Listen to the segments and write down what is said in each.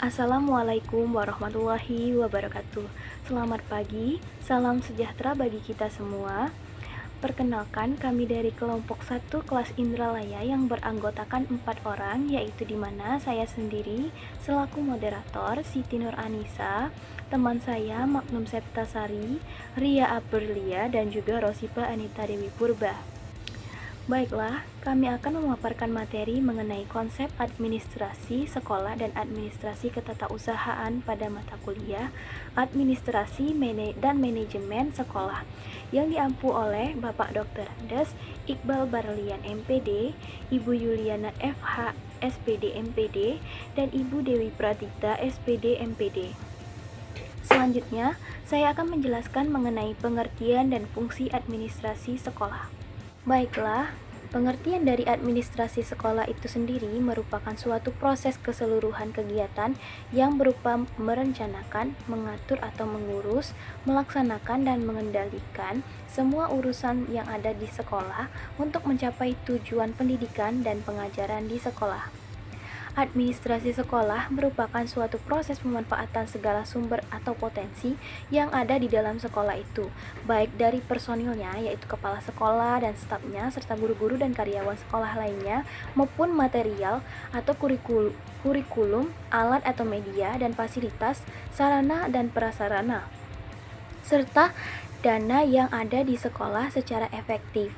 Assalamualaikum warahmatullahi wabarakatuh. Selamat pagi, salam sejahtera bagi kita semua. Perkenalkan, kami dari kelompok 1 kelas Indralaya yang beranggotakan 4 orang, yaitu di mana saya sendiri selaku moderator Siti Nur Anissa, teman saya Magnum Septasari, Ria Aprilia, dan juga Rosipa Anita Dewi Purba. Baiklah, kami akan memaparkan materi mengenai konsep administrasi sekolah dan administrasi ketatausahaan pada mata kuliah Administrasi dan Manajemen Sekolah yang diampu oleh Bapak Dr. Andes Iqbal Barlian MPD, Ibu Yuliana FH SPD MPD, dan Ibu Dewi Pratita SPD MPD. Selanjutnya, saya akan menjelaskan mengenai pengertian dan fungsi administrasi sekolah. Baiklah, pengertian dari administrasi sekolah itu sendiri merupakan suatu proses keseluruhan kegiatan yang berupa merencanakan, mengatur atau mengurus, melaksanakan dan mengendalikan semua urusan yang ada di sekolah untuk mencapai tujuan pendidikan dan pengajaran di sekolah. Administrasi sekolah merupakan suatu proses pemanfaatan segala sumber atau potensi yang ada di dalam sekolah itu, baik dari personilnya, yaitu kepala sekolah dan stafnya, serta guru-guru dan karyawan sekolah lainnya, maupun material atau kurikulum, alat atau media, dan fasilitas, sarana dan prasarana, serta dana yang ada di sekolah secara efektif.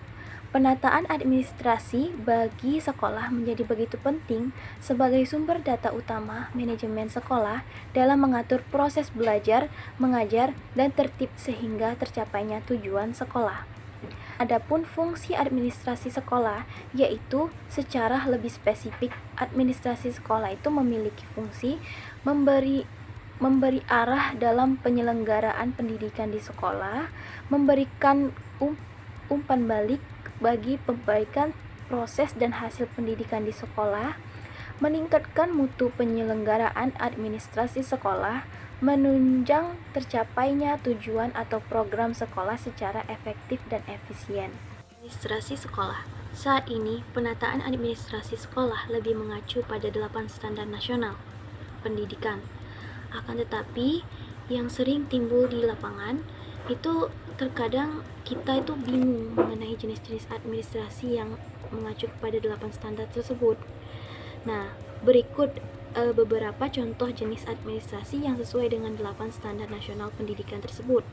Penataan administrasi bagi sekolah menjadi begitu penting sebagai sumber data utama manajemen sekolah dalam mengatur proses belajar, mengajar, dan tertib sehingga tercapainya tujuan sekolah. Adapun fungsi administrasi sekolah, yaitu secara lebih spesifik, administrasi sekolah itu memiliki fungsi memberi arah dalam penyelenggaraan pendidikan di sekolah, memberikan umpan balik bagi perbaikan proses dan hasil pendidikan di sekolah, meningkatkan mutu penyelenggaraan administrasi sekolah, menunjang tercapainya tujuan atau program sekolah secara efektif dan efisien. Administrasi sekolah. Saat ini, penataan administrasi sekolah lebih mengacu pada 8 standar nasional pendidikan. Akan tetapi, yang sering timbul di lapangan itu terkadang kita itu bingung mengenai jenis-jenis administrasi yang mengacu kepada 8 standar tersebut. Nah, berikut beberapa contoh jenis administrasi yang sesuai dengan 8 standar nasional pendidikan tersebut.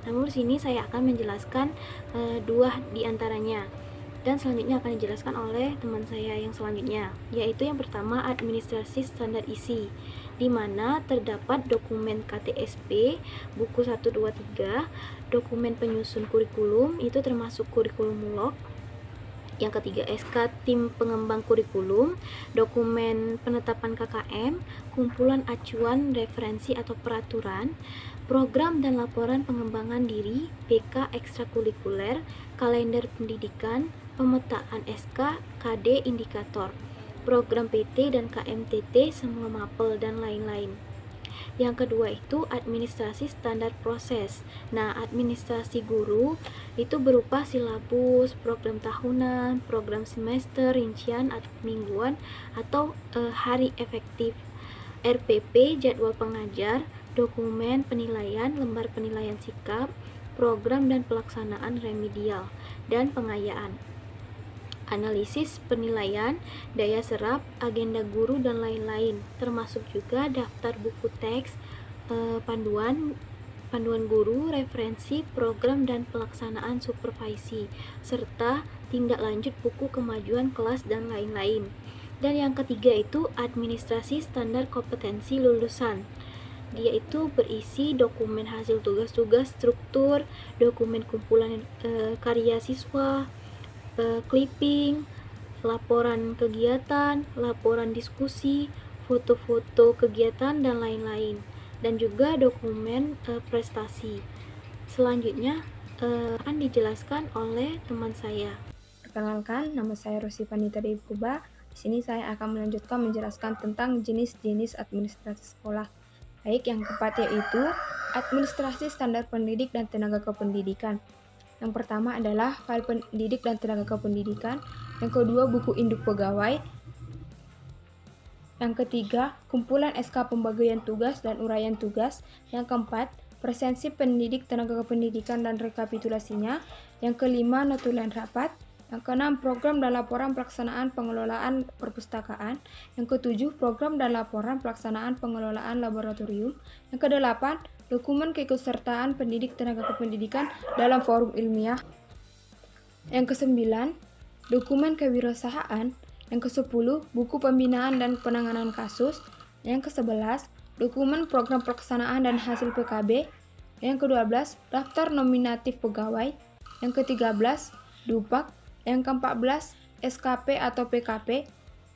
Namun di sini saya akan menjelaskan 2 di antaranya. Dan selanjutnya akan dijelaskan oleh teman saya yang selanjutnya, yaitu yang pertama administrasi standar isi, di mana terdapat dokumen KTSP, buku 1, 2, 3, dokumen penyusun kurikulum, itu termasuk kurikulum mulok. Yang ketiga, SK tim pengembang kurikulum, dokumen penetapan KKM, kumpulan acuan referensi atau peraturan, program dan laporan pengembangan diri, PK ekstrakurikuler, kalender pendidikan, pemetaan SK, KD indikator, program PT dan KMTT, semua mapel, dan lain-lain. Yang kedua itu administrasi standar proses. Nah, administrasi guru itu berupa silabus, program tahunan, program semester, rincian atau mingguan atau hari efektif, RPP, jadwal pengajar, dokumen penilaian, lembar penilaian sikap, program dan pelaksanaan remedial, dan pengayaan, analisis penilaian, daya serap, agenda guru, dan lain-lain, termasuk juga daftar buku teks, panduan guru, referensi, program dan pelaksanaan supervisi, serta tindak lanjut buku kemajuan kelas dan lain-lain. Dan yang ketiga itu administrasi standar kompetensi lulusan. Dia itu berisi dokumen hasil tugas-tugas, struktur, dokumen kumpulan karya siswa, clipping, laporan kegiatan, laporan diskusi, foto-foto kegiatan, dan lain-lain, dan juga dokumen prestasi. Selanjutnya akan dijelaskan oleh teman saya. Perkenalkan, nama saya Rosipa Anita Dewi Purba. Di sini saya akan melanjutkan menjelaskan tentang jenis-jenis administrasi sekolah. Baik, yang keempat yaitu administrasi standar pendidik dan tenaga kependidikan. Yang pertama adalah file pendidik dan tenaga kependidikan. Yang kedua, buku induk pegawai. Yang ketiga, kumpulan SK pembagian tugas dan uraian tugas. Yang keempat, presensi pendidik tenaga kependidikan dan rekapitulasinya. Yang kelima, notulen rapat. Yang keenam, program dan laporan pelaksanaan pengelolaan perpustakaan. Yang ketujuh, program dan laporan pelaksanaan pengelolaan laboratorium. Yang kedelapan, dokumen keikutsertaan pendidik tenaga kependidikan dalam forum ilmiah. Yang kesembilan, dokumen kewirausahaan. Yang kesepuluh, buku pembinaan dan penanganan kasus. Yang kesebelas, dokumen program pelaksanaan dan hasil PKB. Yang kedua-belas, daftar nominatif pegawai. Yang ke-13, DUPAK. Yang ke-14, SKP atau PKP.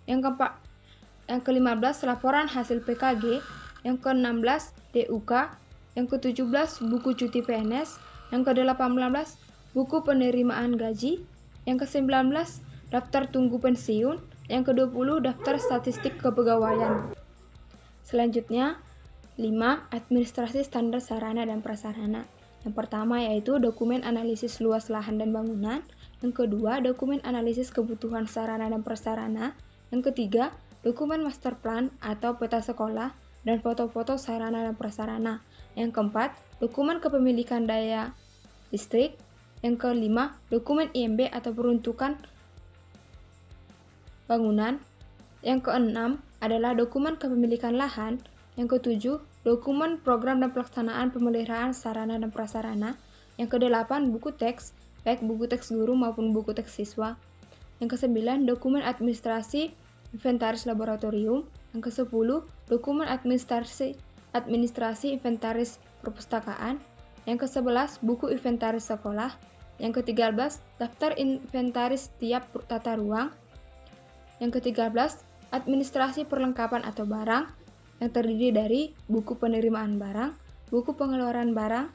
Yang ke-15, laporan hasil PKG. Yang ke-16, DUK. Yang ke-17, buku cuti PNS. Yang ke-18, buku penerimaan gaji. Yang ke-19, daftar tunggu pensiun. Yang ke-20, daftar statistik kepegawaian. Selanjutnya, 5. Administrasi standar sarana dan prasarana. Yang pertama yaitu dokumen analisis luas lahan dan bangunan. Yang kedua, dokumen analisis kebutuhan sarana dan prasarana. Yang ketiga, dokumen master plan atau peta sekolah dan foto-foto sarana dan prasarana. Yang keempat, dokumen kepemilikan daya listrik. Yang kelima, dokumen IMB atau peruntukan bangunan. Yang keenam adalah dokumen kepemilikan lahan. Yang ketujuh, dokumen program dan pelaksanaan pemeliharaan sarana dan prasarana. Yang kedelapan, buku teks, baik buku teks guru maupun buku teks siswa. Yang kesembilan, dokumen administrasi inventaris laboratorium. Yang kesepuluh, dokumen administrasi inventaris perpustakaan. Yang ke-11, buku inventaris sekolah. Yang ke-13, daftar inventaris tiap tata ruang. Yang ke-13, administrasi perlengkapan atau barang, yang terdiri dari buku penerimaan barang, buku pengeluaran barang,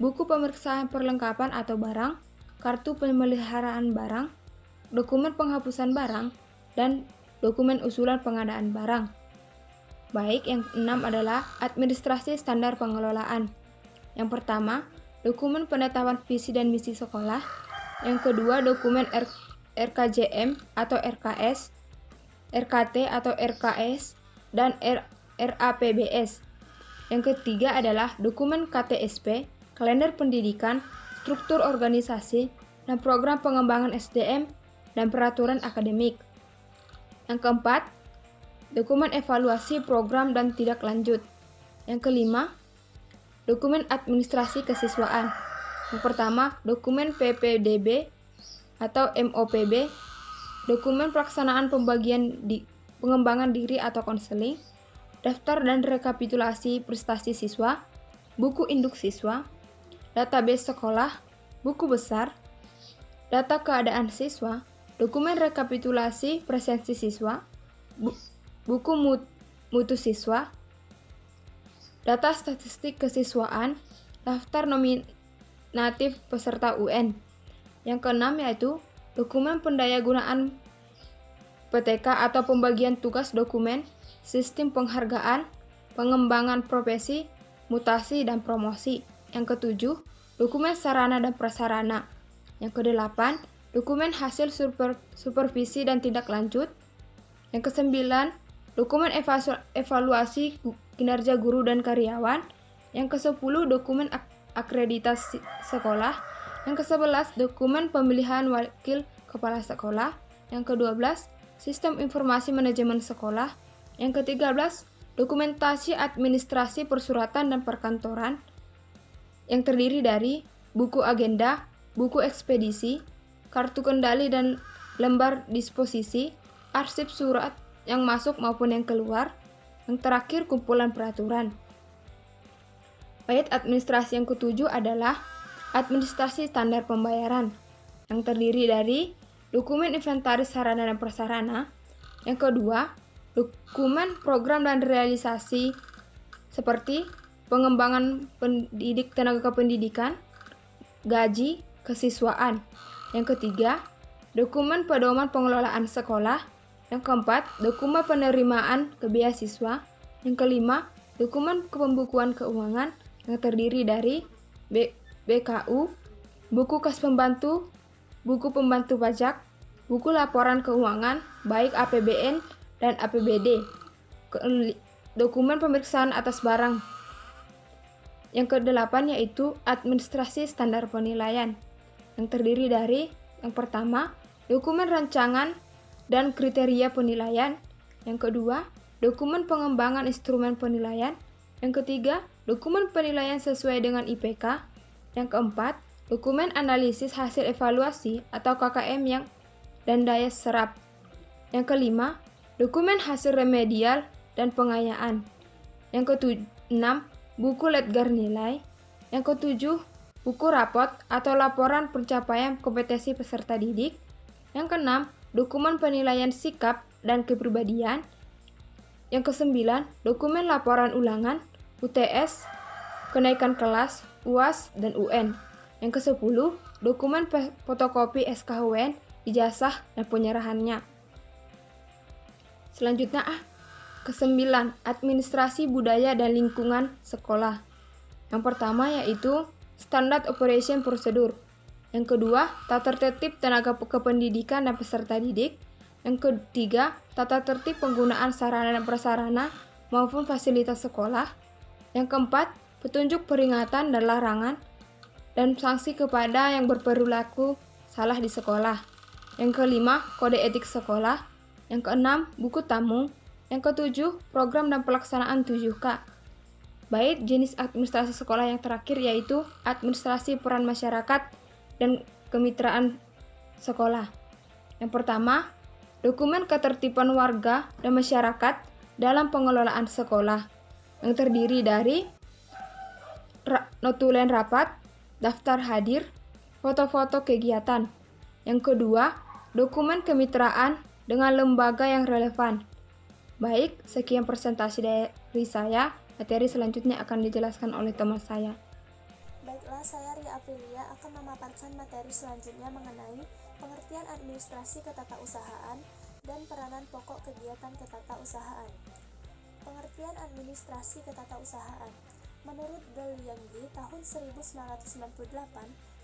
buku pemeriksaan perlengkapan atau barang, kartu pemeliharaan barang, dokumen penghapusan barang, dan dokumen usulan pengadaan barang. Baik, yang keenam adalah administrasi standar pengelolaan. Yang pertama, dokumen penetapan visi dan misi sekolah. Yang kedua, dokumen RKJM atau RKS, RKT atau RKS, dan RAPBS. Yang ketiga adalah dokumen KTSP, kalender pendidikan, struktur organisasi, dan program pengembangan SDM, dan peraturan akademik. Yang keempat, dokumen evaluasi program dan tindak lanjut. Yang kelima, dokumen administrasi kesiswaan. Yang pertama, dokumen PPDB atau MOPB, dokumen pelaksanaan pengembangan diri atau konseling, daftar dan rekapitulasi prestasi siswa, buku induk siswa, database sekolah, buku besar, data keadaan siswa, dokumen rekapitulasi presensi siswa, buku mutu siswa, data statistik kesiswaan, daftar nominatif peserta UN. Yang keenam yaitu dokumen pendayagunaan PTK atau pembagian tugas dokumen, sistem penghargaan, pengembangan profesi, mutasi dan promosi. Yang ketujuh, dokumen sarana dan prasarana. Yang kedelapan, dokumen hasil supervisi dan tindak lanjut. Yang kesembilan, dokumen evaluasi kinerja guru dan karyawan. Yang kesepuluh, dokumen akreditasi sekolah. Yang ke-11, dokumen pemilihan wakil kepala sekolah. Yang ke-12, sistem informasi manajemen sekolah. Yang ke-13, dokumentasi administrasi persuratan dan perkantoran, yang terdiri dari buku agenda, buku ekspedisi, kartu kendali dan lembar disposisi, arsip surat yang masuk maupun yang keluar. Yang terakhir, kumpulan peraturan. Bait administrasi yang ke-7 adalah administrasi standar pembayaran, yang terdiri dari dokumen inventaris sarana dan prasarana. Yang kedua, dokumen program dan realisasi seperti pengembangan pendidik tenaga kependidikan, gaji, kesiswaan. Yang ketiga, dokumen pedoman pengelolaan sekolah. Yang keempat, dokumen penerimaan beasiswa. Yang kelima, dokumen kepembukuan keuangan yang terdiri dari BKU, buku kas pembantu, buku pembantu pajak, buku laporan keuangan baik APBN dan APBD. Dokumen pemeriksaan atas barang. Yang ke-8 yaitu administrasi standar penilaian, yang terdiri dari yang pertama, dokumen rancangan dan kriteria penilaian. Yang kedua, dokumen pengembangan instrumen penilaian. Yang ketiga, dokumen penilaian sesuai dengan IPK. Yang keempat, dokumen analisis hasil evaluasi atau KKM dan daya serap. Yang kelima, dokumen hasil remedial dan pengayaan. Yang keenam, buku Letgar nilai. Yang ketujuh, buku rapot atau laporan pencapaian kompetensi peserta didik. Yang keenam, dokumen penilaian sikap dan kepribadian. Yang kesembilan, dokumen laporan ulangan, UTS, kenaikan kelas, UAS, dan UN. Yang kesepuluh, dokumen fotokopi SKUN, ijazah, dan penyerahannya. Selanjutnya, kesembilan, administrasi budaya dan lingkungan sekolah. Yang pertama yaitu Standard Operation Procedure. Yang kedua, tata tertib tenaga kependidikan dan peserta didik. Yang ketiga, tata tertib penggunaan sarana dan prasarana maupun fasilitas sekolah. Yang keempat, petunjuk peringatan dan larangan dan sanksi kepada yang berperilaku salah di sekolah. Yang kelima, kode etik sekolah. Yang keenam, buku tamu. Yang ketujuh, program dan pelaksanaan 7K. Baik, jenis administrasi sekolah yang terakhir yaitu administrasi peran masyarakat dan kemitraan sekolah. Yang pertama, dokumen ketertiban warga dan masyarakat dalam pengelolaan sekolah, yang terdiri dari notulen rapat, daftar hadir, foto-foto kegiatan. Yang kedua, dokumen kemitraan dengan lembaga yang relevan. Baik, sekian presentasi dari saya. Materi selanjutnya akan dijelaskan oleh teman saya. Baiklah, saya Ria Aprilia akan memaparkan materi selanjutnya mengenai pengertian administrasi ketatausahaan dan peranan pokok kegiatan ketatausahaan. Pengertian administrasi ketatausahaan. Menurut De Liangji tahun 1998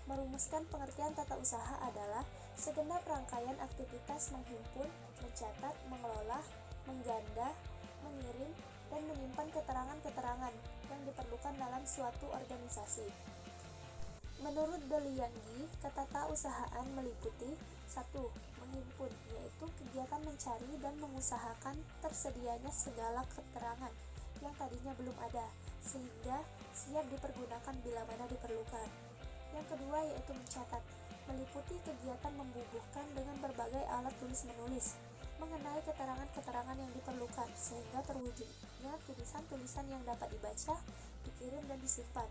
merumuskan pengertian tata usaha adalah segenap rangkaian aktivitas menghimpun, mencatat, mengelola, mengganda, mengirim, dan menyimpan keterangan-keterangan yang diperlukan dalam suatu organisasi. Menurut De Liangji, ketatausahaan meliputi 1. Menghimpun, yaitu kegiatan mencari dan mengusahakan tersedianya segala keterangan yang tadinya belum ada, sehingga siap dipergunakan bila mana diperlukan. Yang kedua yaitu mencatat, meliputi kegiatan membubuhkan dengan berbagai alat tulis-menulis mengenai keterangan-keterangan yang diperlukan, sehingga terwujudnya tulisan-tulisan yang dapat dibaca, dikirim, dan disimpan.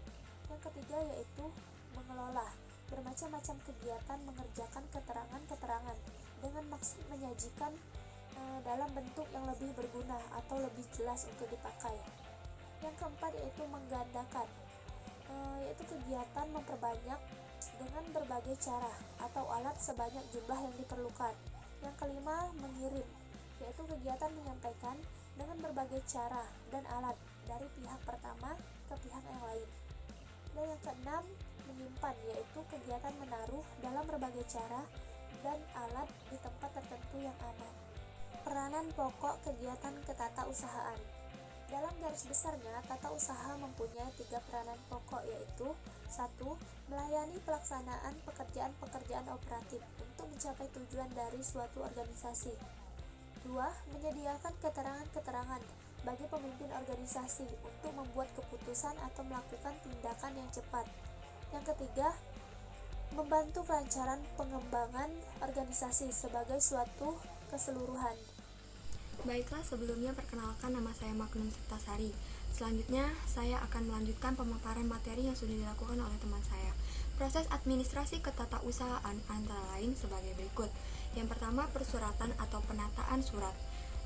Yang ketiga yaitu mengelola, bermacam-macam kegiatan mengerjakan keterangan-keterangan dengan maksud menyajikan dalam bentuk yang lebih berguna atau lebih jelas untuk dipakai. Yang keempat yaitu menggandakan, yaitu kegiatan memperbanyak dengan berbagai cara atau alat sebanyak jumlah yang diperlukan. Yang kelima, mengirim, yaitu kegiatan menyampaikan dengan berbagai cara dan alat dari pihak pertama ke pihak yang lain. Dan yang keenam, menyimpan, yaitu kegiatan menaruh dalam berbagai cara dan alat di tempat tertentu yang aman. Peranan pokok kegiatan ketatausahaan. Dalam garis besarnya, tata usaha mempunyai 3 peranan pokok, yaitu 1. Melayani pelaksanaan pekerjaan-pekerjaan operatif untuk mencapai tujuan dari suatu organisasi. 2. Menyediakan keterangan-keterangan bagi pemimpin organisasi untuk membuat keputusan atau melakukan tindakan yang cepat. Yang ketiga, membantu kelancaran pengembangan organisasi sebagai suatu keseluruhan. Baiklah, sebelumnya perkenalkan, nama saya Magnum Septasari. Selanjutnya, saya akan melanjutkan pemaparan materi yang sudah dilakukan oleh teman saya. Proses administrasi ketatausahaan antara lain sebagai berikut. Yang pertama, persuratan atau penataan surat,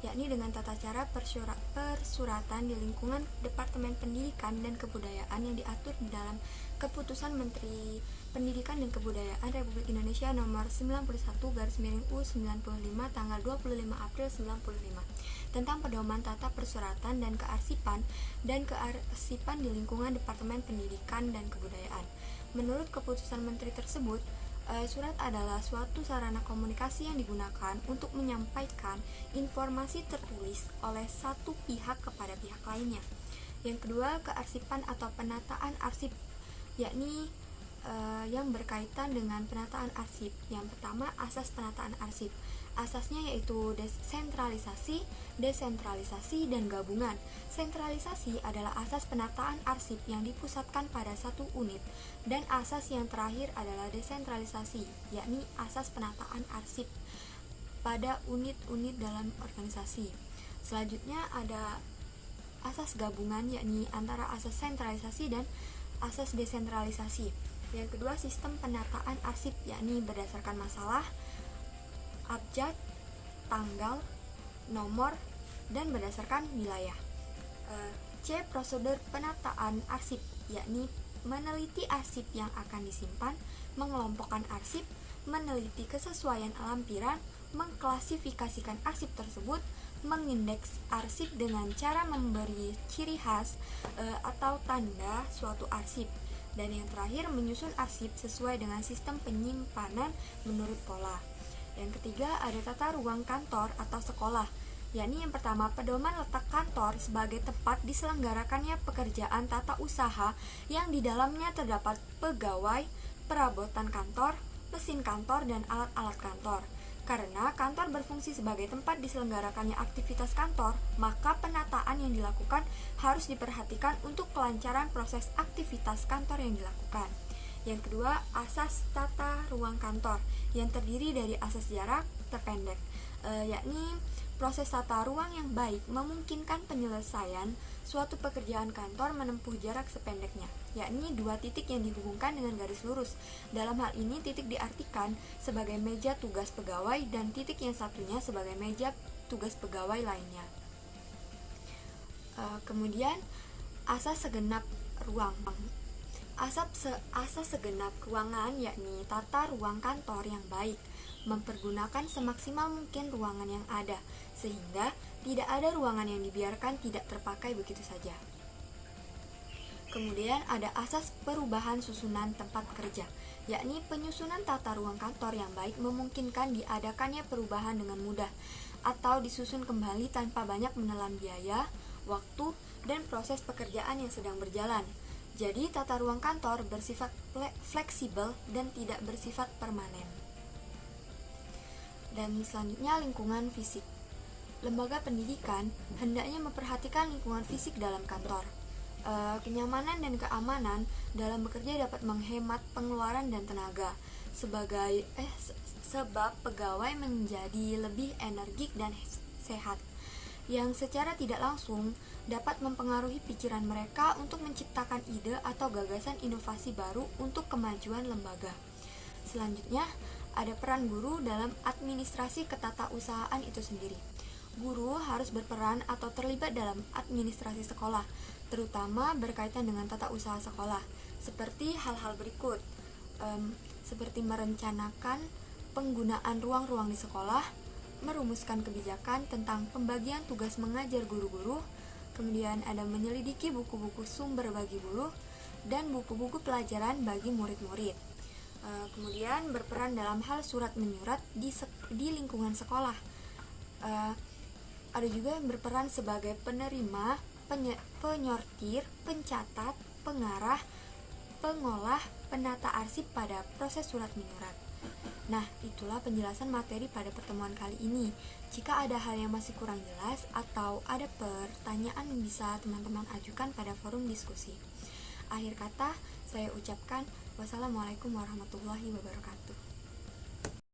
yakni dengan tata cara persuratan di lingkungan Departemen Pendidikan dan Kebudayaan yang diatur di dalam Keputusan Menteri Pendidikan dan Kebudayaan Republik Indonesia nomor 91/U95 tanggal 25 April 95 tentang pedoman tata persuratan dan kearsipan di lingkungan Departemen Pendidikan dan Kebudayaan. Menurut keputusan menteri tersebut, Surat adalah suatu sarana komunikasi yang digunakan untuk menyampaikan informasi tertulis oleh satu pihak kepada pihak lainnya. Yang kedua, kearsipan atau penataan arsip, yakni yang berkaitan dengan penataan arsip. Yang pertama, asas penataan arsip. Asasnya yaitu desentralisasi, dan gabungan. Sentralisasi adalah asas penataan arsip yang dipusatkan pada satu unit, dan asas yang terakhir adalah desentralisasi, yakni asas penataan arsip pada unit-unit dalam organisasi. Selanjutnya ada asas gabungan, yakni antara asas sentralisasi dan asas desentralisasi. Yang kedua, sistem penataan arsip, yakni berdasarkan masalah, abjad, tanggal, nomor, dan berdasarkan wilayah. C. Prosedur penataan arsip, yakni meneliti arsip yang akan disimpan, mengelompokkan arsip, meneliti kesesuaian lampiran, mengklasifikasikan arsip tersebut, mengindeks arsip dengan cara memberi ciri khas atau tanda suatu arsip. Dan yang terakhir, menyusun arsip sesuai dengan sistem penyimpanan menurut pola. Yang ketiga, ada tata ruang kantor atau sekolah, yakni yang pertama, pedoman letak kantor sebagai tempat diselenggarakannya pekerjaan tata usaha yang di dalamnya terdapat pegawai, perabotan kantor, mesin kantor, dan alat-alat kantor. Karena kantor berfungsi sebagai tempat diselenggarakannya aktivitas kantor, maka penataan yang dilakukan harus diperhatikan untuk kelancaran proses aktivitas kantor yang dilakukan. Yang kedua, asas tata ruang kantor yang terdiri dari asas jarak terpendek, yakni proses tata ruang yang baik memungkinkan penyelesaian suatu pekerjaan kantor menempuh jarak sependeknya, yakni dua titik yang dihubungkan dengan garis lurus. Dalam hal ini, titik diartikan sebagai meja tugas pegawai dan titik yang satunya sebagai meja tugas pegawai lainnya. Kemudian, asas segenap ruang. Asas segenap ruangan, yakni tata ruang kantor yang baik, mempergunakan semaksimal mungkin ruangan yang ada, sehingga tidak ada ruangan yang dibiarkan tidak terpakai begitu saja. Kemudian ada asas perubahan susunan tempat kerja, yakni penyusunan tata ruang kantor yang baik memungkinkan diadakannya perubahan dengan mudah, atau disusun kembali tanpa banyak menelan biaya, waktu, dan proses pekerjaan yang sedang berjalan. Jadi, tata ruang kantor bersifat fleksibel dan tidak bersifat permanen. Dan selanjutnya, lingkungan fisik. Lembaga pendidikan hendaknya memperhatikan lingkungan fisik dalam kantor. Kenyamanan dan keamanan dalam bekerja dapat menghemat pengeluaran dan tenaga, sebab pegawai menjadi lebih energik dan sehat, yang secara tidak langsung dapat mempengaruhi pikiran mereka untuk menciptakan ide atau gagasan inovasi baru untuk kemajuan lembaga. Selanjutnya, ada peran guru dalam administrasi ketatausahaan itu sendiri. Guru harus berperan atau terlibat dalam administrasi sekolah, terutama berkaitan dengan tata usaha sekolah, seperti hal-hal berikut, seperti merencanakan penggunaan ruang-ruang di sekolah, merumuskan kebijakan tentang pembagian tugas mengajar guru-guru, kemudian ada menyelidiki buku-buku sumber bagi guru, dan buku-buku pelajaran bagi murid-murid. Kemudian berperan dalam hal surat menyurat di lingkungan sekolah. Ada juga yang berperan sebagai penerima, penyortir, pencatat, pengarah, pengolah, penata arsip pada proses surat menyurat. Nah, itulah penjelasan materi pada pertemuan kali ini. Jika ada hal yang masih kurang jelas atau ada pertanyaan, bisa teman-teman ajukan pada forum diskusi. Akhir kata, saya ucapkan wassalamualaikum warahmatullahi wabarakatuh.